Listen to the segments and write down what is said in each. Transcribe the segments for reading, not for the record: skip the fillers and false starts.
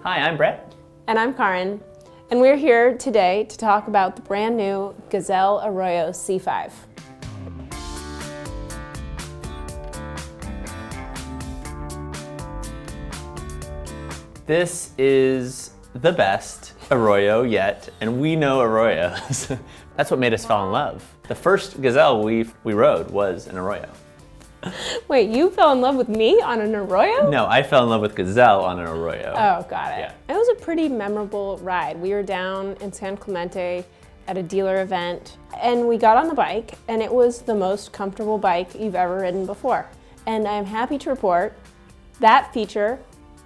Hi, I'm Brett. And I'm Karin, and we're here today to talk about the brand new Gazelle Arroyo C5. This is the best Arroyo yet, and we know Arroyos. That's what made us fall in love. The first Gazelle we rode was an Arroyo. Wait, you fell in love with me on an Arroyo? No, I fell in love with Gazelle on an Arroyo. Oh, got it. Yeah. It was a pretty memorable ride. We were down in San Clemente at a dealer event, and we got on the bike, and it was the most comfortable bike you've ever ridden before. And I'm happy to report that feature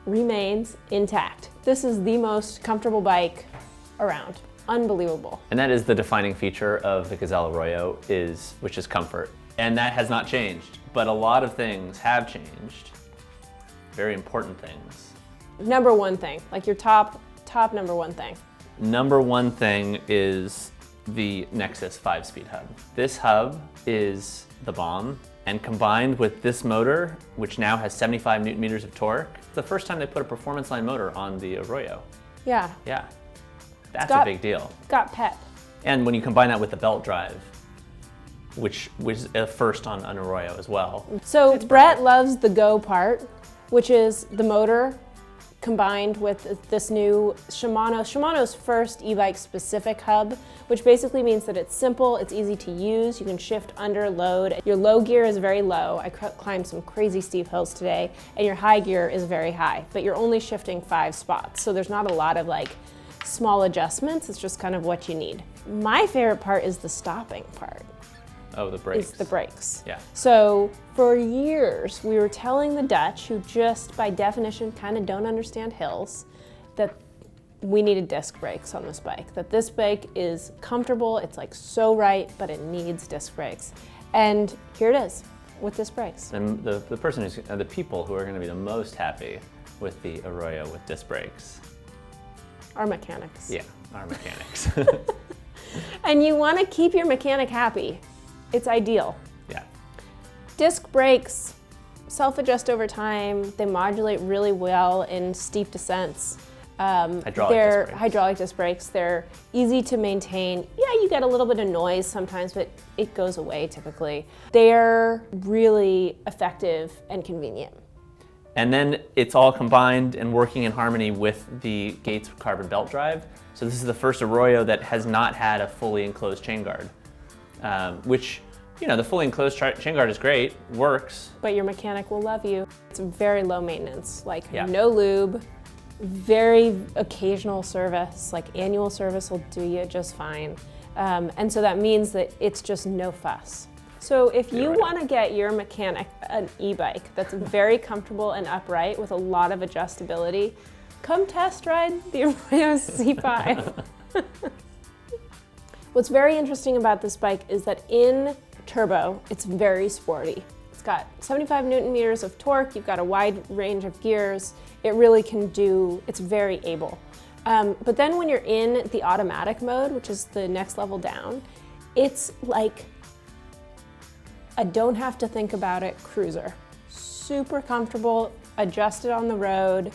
remains intact. This is the most comfortable bike around. Unbelievable. And that is the defining feature of the Gazelle Arroyo, which is comfort. And that has not changed, but a lot of things have changed. Very important things. Number one thing, like your top number one thing. Number one thing is the Nexus 5-speed hub. This hub is the bomb, and combined with this motor, which now has 75 Newton meters of torque, it's the first time they put a performance line motor on the Arroyo. Yeah. Yeah, that's a big deal. Got pep. And when you combine that with the belt drive, which was a first on an Arroyo as well. So Brett loves the go part, which is the motor combined with this new Shimano's first e-bike specific hub, which basically means that it's simple, it's easy to use, you can shift under load. Your low gear is very low. I climbed some crazy steep hills today, and your high gear is very high, but you're only shifting 5 spots. So there's not a lot of like small adjustments, it's just kind of what you need. My favorite part is the stopping part. Oh, the brakes. Is the brakes. Yeah. So for years, we were telling the Dutch, who just by definition kind of don't understand hills, that we needed disc brakes on this bike, that this bike is comfortable, it's like so right, but it needs disc brakes. And here it is with disc brakes. And the people who are going to be the most happy with the Arroyo with disc brakes. Our mechanics. Yeah, our mechanics. And you want to keep your mechanic happy. It's ideal. Yeah. Disc brakes self-adjust over time. They modulate really well in steep descents. Hydraulic disc brakes. They're easy to maintain. Yeah, you get a little bit of noise sometimes, but it goes away typically. They're really effective and convenient. And then it's all combined and working in harmony with the Gates carbon belt drive. So this is the first Arroyo that has not had a fully enclosed chain guard. Which, you know, the fully enclosed chain guard is great, works. But your mechanic will love you. It's very low maintenance, like yeah. No lube, very occasional service, like annual service will do you just fine. And so that means that it's just no fuss. So if you want to get your mechanic an e-bike that's very comfortable and upright with a lot of adjustability, come test ride the Arroyo C5. What's very interesting about this bike is that in turbo, it's very sporty. It's got 75 Newton meters of torque, you've got a wide range of gears. It really it's very able. But then when you're in the automatic mode, which is the next level down, it's like a don't have to think about it cruiser. Super comfortable, adjust it on the road,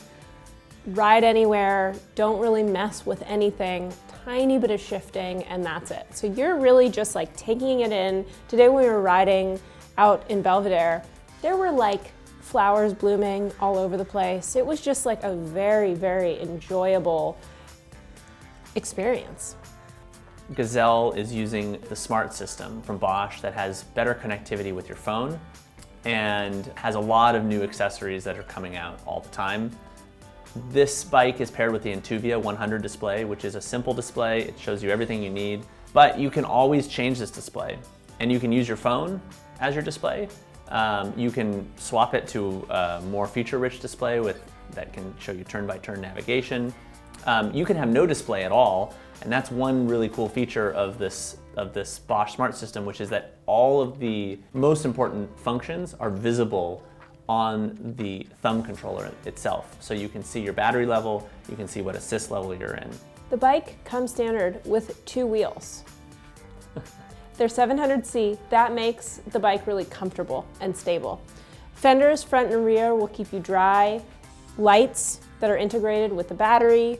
ride anywhere, don't really mess with anything, tiny bit of shifting, and that's it. So you're really just like taking it in. Today when we were riding out in Belvedere, there were like flowers blooming all over the place. It was just like a very, very enjoyable experience. Gazelle is using the smart system from Bosch that has better connectivity with your phone and has a lot of new accessories that are coming out all the time. This bike is paired with the Intuvia 100 display, which is a simple display. It shows you everything you need, but you can always change this display. And you can use your phone as your display. You can swap it to a more feature-rich display that can show you turn-by-turn navigation. You can have no display at all, and that's one really cool feature of this Bosch Smart System, which is that all of the most important functions are visible on the thumb controller itself. So you can see your battery level, you can see what assist level you're in. The bike comes standard with 2 wheels. They're 700C, that makes the bike really comfortable and stable. Fenders, front and rear, will keep you dry. Lights, that are integrated with the battery.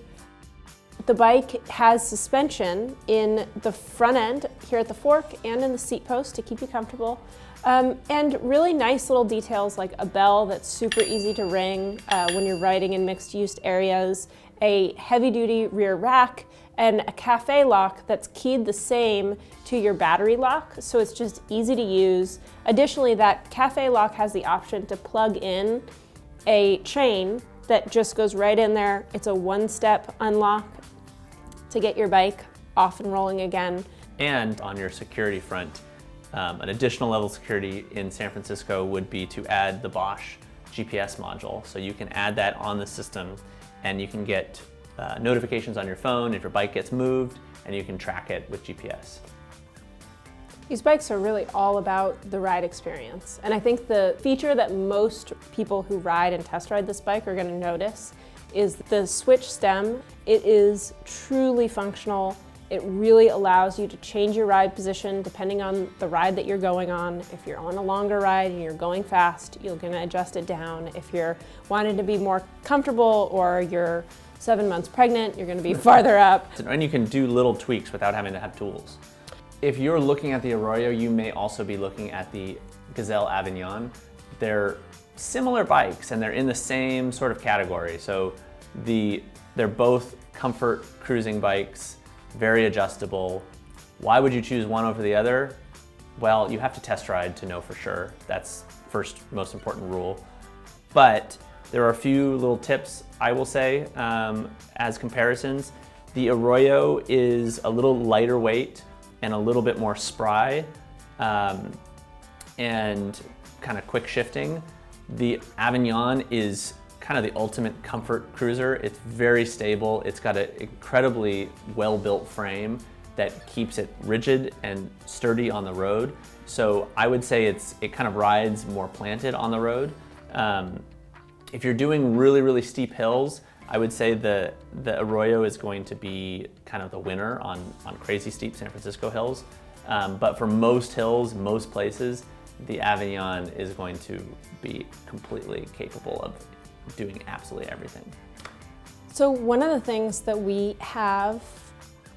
The bike has suspension in the front end here at the fork and in the seat post to keep you comfortable. And really nice little details like a bell that's super easy to ring when you're riding in mixed use areas, a heavy duty rear rack, and a cafe lock that's keyed the same to your battery lock, so it's just easy to use. Additionally, that cafe lock has the option to plug in a chain that just goes right in there. It's a one-step unlock to get your bike off and rolling again. And on your security front, an additional level of security in San Francisco would be to add the Bosch GPS module. So you can add that on the system and you can get notifications on your phone if your bike gets moved, and you can track it with GPS. These bikes are really all about the ride experience. And I think the feature that most people who ride and test ride this bike are going to notice is the switch stem. It is truly functional. It really allows you to change your ride position depending on the ride that you're going on. If you're on a longer ride and you're going fast, you're going to adjust it down. If you're wanting to be more comfortable or you're 7 months pregnant, you're going to be farther up. And you can do little tweaks without having to have tools. If you're looking at the Arroyo, you may also be looking at the Gazelle Avignon. They're similar bikes and they're in the same sort of category. So they're both comfort cruising bikes, very adjustable. Why would you choose one over the other? Well, you have to test ride to know for sure. That's first most important rule. But there are a few little tips I will say as comparisons. The Arroyo is a little lighter weight and a little bit more spry and kind of quick shifting. The Avignon is kind of the ultimate comfort cruiser. It's very stable. It's got an incredibly well-built frame that keeps it rigid and sturdy on the road. So I would say it kind of rides more planted on the road. If you're doing really, really steep hills, I would say the Arroyo is going to be kind of the winner on crazy steep San Francisco hills. But for most hills, most places, the Avignon is going to be completely capable of doing absolutely everything. So one of the things that we have,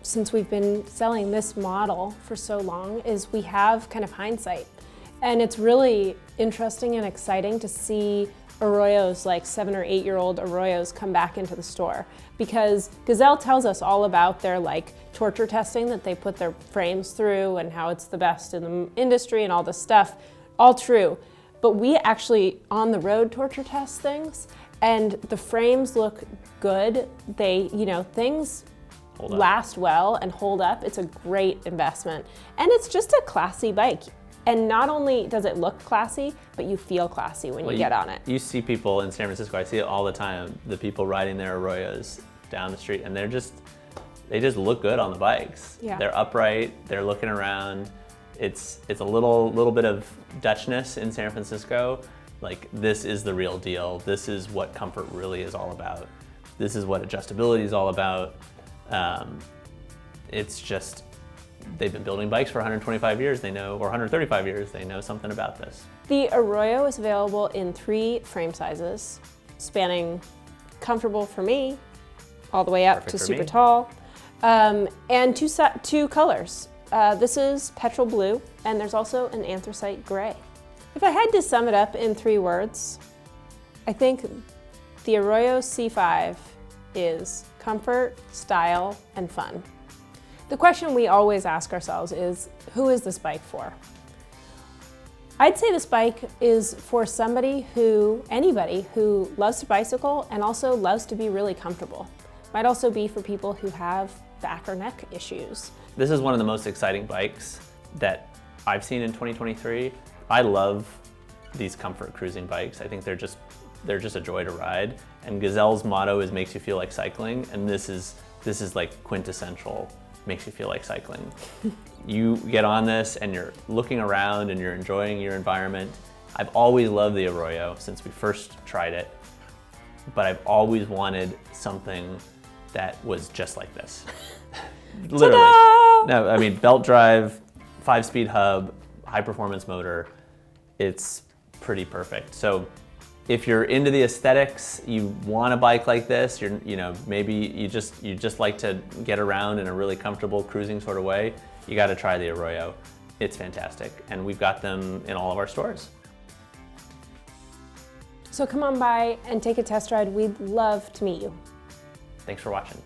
since we've been selling this model for so long, is we have kind of hindsight. And it's really interesting and exciting to see Arroyos, like 7 or 8 year old Arroyos, come back into the store, because Gazelle tells us all about their like torture testing that they put their frames through and how it's the best in the industry and all this stuff. All true. But we actually on the road torture test things, and the frames look good. They, things last well and hold up. It's a great investment. And it's just a classy bike. And not only does it look classy, but you feel classy when you get on it. You see people in San Francisco, I see it all the time, the people riding their Arroyos down the street, and they just look good on the bikes. Yeah. They're upright, they're looking around. It's a little bit of Dutchness in San Francisco. Like, this is the real deal. This is what comfort really is all about. This is what adjustability is all about. It's just, they've been building bikes for 125 years, they know, or 135 years, they know something about this. The Arroyo is available in 3 frame sizes, spanning comfortable for me, all the way up Perfect to for super me. tall, and 2 colors. This is petrol blue, and there's also an anthracite gray. If I had to sum it up in 3 words, I think the Arroyo C5 is comfort, style, and fun. The question we always ask ourselves is, who is this bike for? I'd say this bike is for anybody who loves to bicycle and also loves to be really comfortable. Might also be for people who have back or neck issues. This is one of the most exciting bikes that I've seen in 2023. I love these comfort cruising bikes. I think they're just a joy to ride. And Gazelle's motto is makes you feel like cycling, and this is like quintessential. Makes you feel like cycling. You get on this and you're looking around and you're enjoying your environment. I've always loved the Arroyo since we first tried it, but I've always wanted something that was just like this. Literally. Ta-da! No, I mean, belt drive, 5-speed hub, high performance motor. It's pretty perfect. So If you're into the aesthetics, you want a bike like this, maybe you just like to get around in a really comfortable cruising sort of way, you got to try the Arroyo. It's fantastic, and we've got them in all of our stores. So come on by and take a test ride. We'd love to meet you. Thanks for watching.